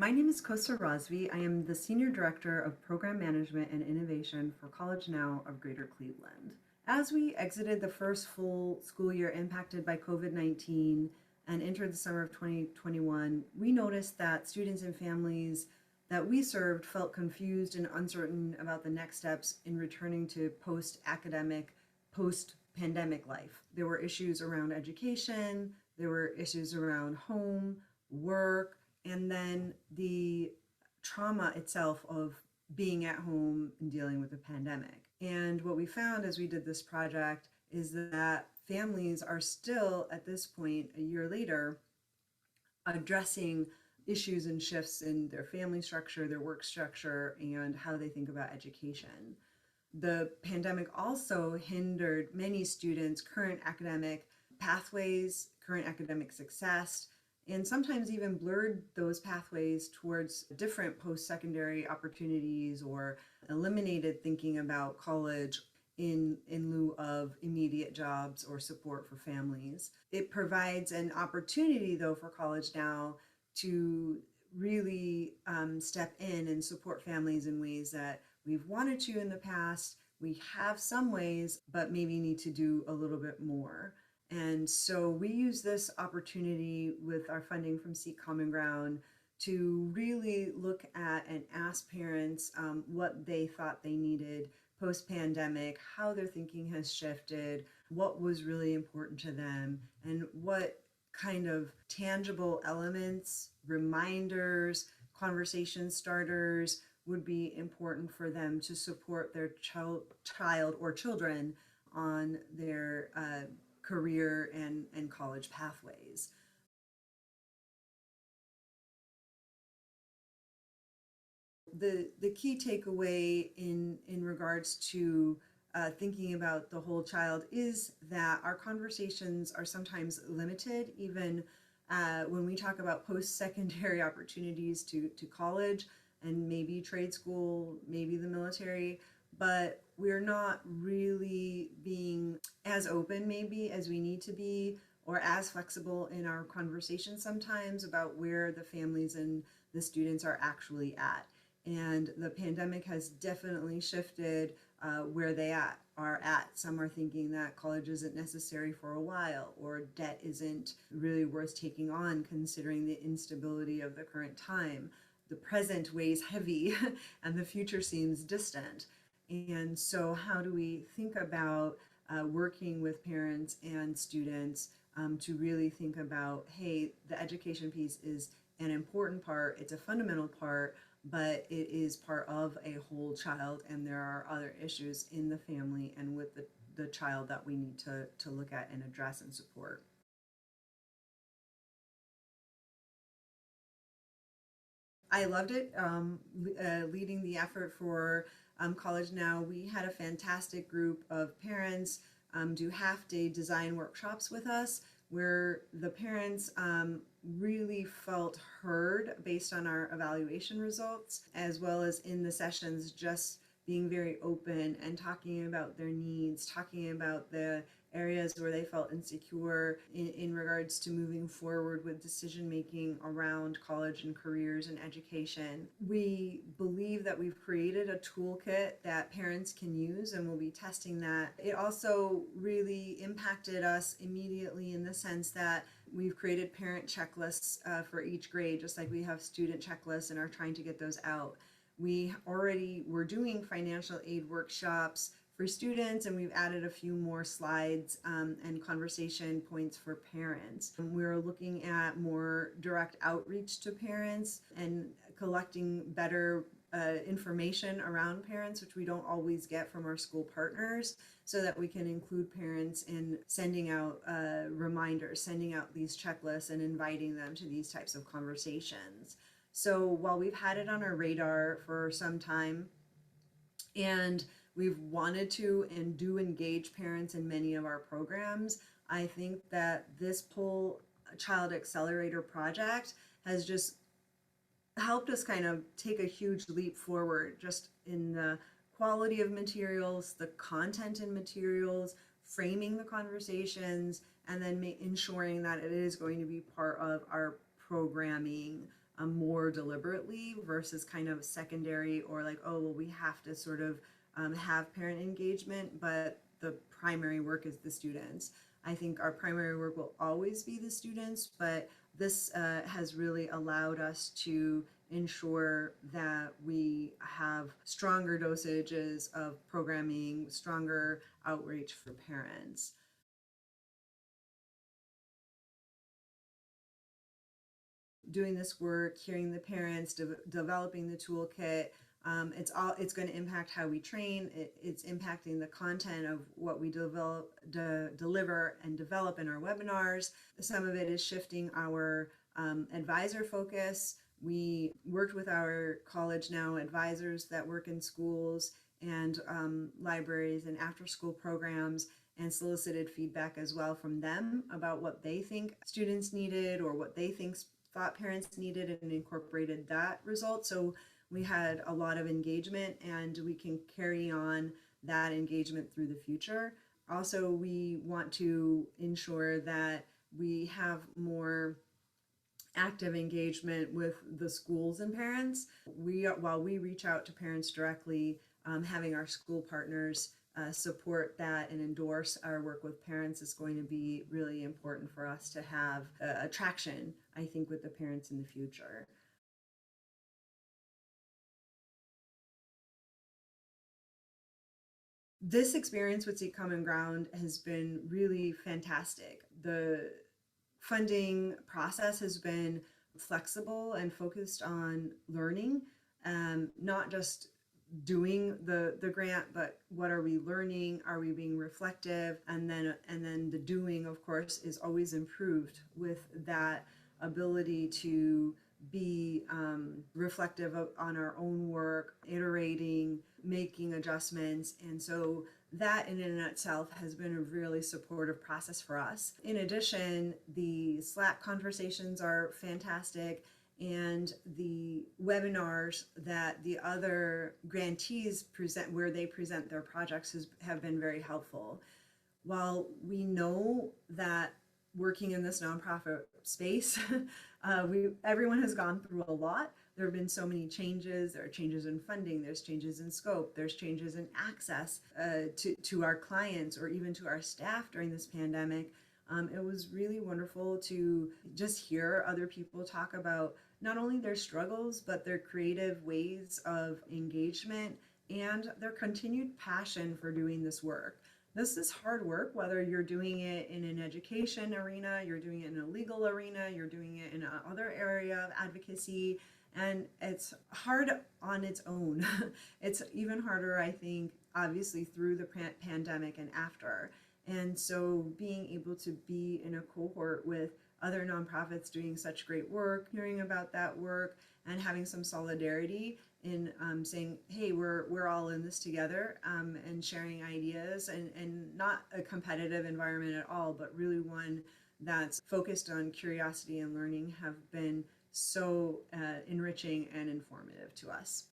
My name is Kauser Razvi. I am the Senior Director of Program Management and Innovation for College Now of Greater Cleveland. As we exited the first full school year impacted by COVID-19 and entered the summer of 2021, we noticed that students and families that we served felt confused and uncertain about the next steps in returning to post-academic, post-pandemic life. There were issues around education, there were issues around home, work, and then the trauma itself of being at home and dealing with the pandemic. And what we found as we did this project is that families are still, at this point, a year later, addressing issues and shifts in their family structure, their work structure, and how they think about education. The pandemic also hindered many students' current academic pathways, current academic success, and sometimes even blurred those pathways towards different post-secondary opportunities or eliminated thinking about college in lieu of immediate jobs or support for families. It provides an opportunity, though, for College Now to really step in and support families in ways that we've wanted to in the past. We have some ways, but maybe need to do a little bit more. And so we use this opportunity with our funding from Seek Common Ground to really look at and ask parents what they thought they needed post-pandemic, how their thinking has shifted, what was really important to them, and what kind of tangible elements, reminders, conversation starters would be important for them to support their child or children on their career and college pathways. The key takeaway in regards to thinking about the whole child is that our conversations are sometimes limited, even when we talk about post-secondary opportunities to college and maybe trade school, maybe the military, but we're not really being as open maybe as we need to be or as flexible in our conversations sometimes about where the families and the students are actually at. And the pandemic has definitely shifted where they are at. Some are thinking that college isn't necessary for a while, or debt isn't really worth taking on considering the instability of the current time. The present weighs heavy and the future seems distant. And so how do we think about working with parents and students to really think about, hey, the education piece is an important part, it's a fundamental part, but it is part of a whole child, and there are other issues in the family and with the child that we need to look at and address and support. I loved it. Leading the effort for College Now, we had a fantastic group of parents do half-day design workshops with us where the parents really felt heard based on our evaluation results, as well as in the sessions just being very open and talking about their needs, talking about the areas where they felt insecure in regards to moving forward with decision making around college and careers and education. We believe that we've created a toolkit that parents can use, and we'll be testing that. It also really impacted us immediately in the sense that we've created parent checklists for each grade, just like we have student checklists and are trying to get those out. We already were doing financial aid workshops for students, and we've added a few more slides and conversation points for parents. We're looking at more direct outreach to parents and collecting better information around parents, which we don't always get from our school partners, so that we can include parents in sending out reminders, sending out these checklists and inviting them to these types of conversations. So while we've had it on our radar for some time, and we've wanted to and do engage parents in many of our programs, I think that this Pull Child Accelerator project has just helped us kind of take a huge leap forward just in the quality of materials, the content in materials, framing the conversations, and then ensuring that it is going to be part of our programming more deliberately versus kind of secondary, or like, oh, well, we have to sort of have parent engagement, but the primary work is the students. I think our primary work will always be the students, but this has really allowed us to ensure that we have stronger dosages of programming, stronger outreach for parents. Doing this work, hearing the parents, developing the toolkit. It's going to impact how we train. It's impacting the content of what we deliver and develop in our webinars. Some of it is shifting our advisor focus. We worked with our College Now advisors that work in schools and libraries and after school programs, and solicited feedback as well from them about what they think students needed or what they think thought parents needed, and incorporated that result. So we had a lot of engagement, and we can carry on that engagement through the future. Also, we want to ensure that we have more active engagement with the schools and parents. While we reach out to parents directly, having our school partners support that and endorse our work with parents is going to be really important for us to have traction, I think, with the parents in the future. This experience with Seek Common Ground has been really fantastic. The funding process has been flexible and focused on learning, not just doing the grant, but what are we learning? Are we being reflective? And then the doing, of course, is always improved with that ability to be reflective on our own work, iterating, making adjustments. And so that in and itself has been a really supportive process for us. In addition, the Slack conversations are fantastic, and the webinars that the other grantees present, where they present their projects, have been very helpful. While we know that working in this nonprofit space, everyone has gone through a lot. There have been so many changes. There are changes in funding. There's changes in scope. There's changes in access to our clients or even to our staff during this pandemic. It was really wonderful to just hear other people talk about not only their struggles, but their creative ways of engagement and their continued passion for doing this work. This is hard work, whether you're doing it in an education arena, you're doing it in a legal arena, you're doing it in another area of advocacy, and it's hard on its own. It's even harder, I think, obviously through the pandemic and after. And so being able to be in a cohort with other nonprofits doing such great work, hearing about that work, and having some solidarity in saying, hey, we're all in this together, and sharing ideas, and not a competitive environment at all, but really one that's focused on curiosity and learning, have been so enriching and informative to us.